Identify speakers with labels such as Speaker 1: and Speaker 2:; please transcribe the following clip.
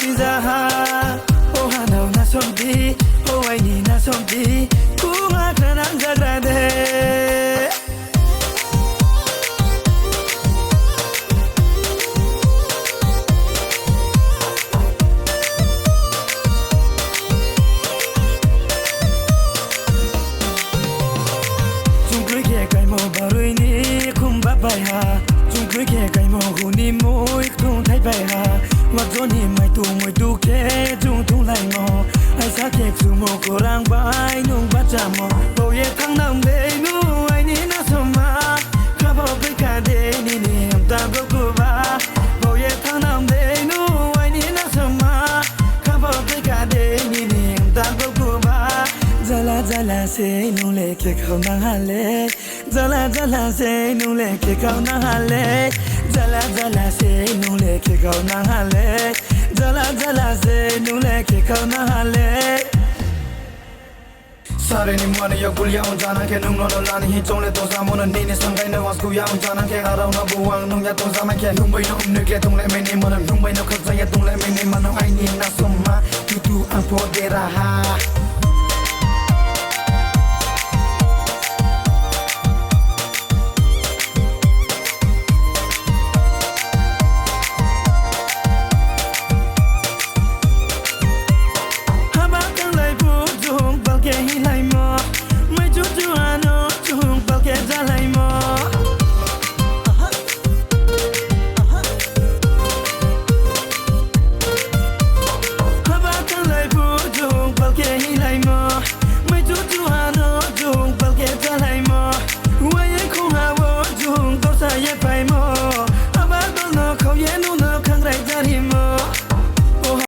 Speaker 1: Izaha Oh hana na somdi Oh aini na somdi Kunga kanan zagrade Jungkwe kai mo barui ni kumba bai ha Jungkwe kai mo huni mo ik tung thai bai ha Mặc dù ni mai tu ke jung tung lai mo Ai sa ke tu mo korang bai nung ba cha mo Bo ye thang nam de nu ai ni na soma Ka bo bai ka de ni ni am ta bo ku ba Bo ye thang nam de nu ai ni na soma Ka bo bai ka de ni ni am ta bo ku ba Zala zala se nu le ke khau na ha le Zala zala se nu le ke khau na ha le Zala zala se nu le ke khau na ha le Zala zala se nu le ke khau na ha le Sare ni mwana yo kulia unjana ke nung no la ni chong le to sa mo ni ni sang kai no was ku ya unjana ke arau na buwang nung ya to sa ma ke nung bai no um ne ke tung le me ni mo nung bai no khak sa ya tung le me ni ma no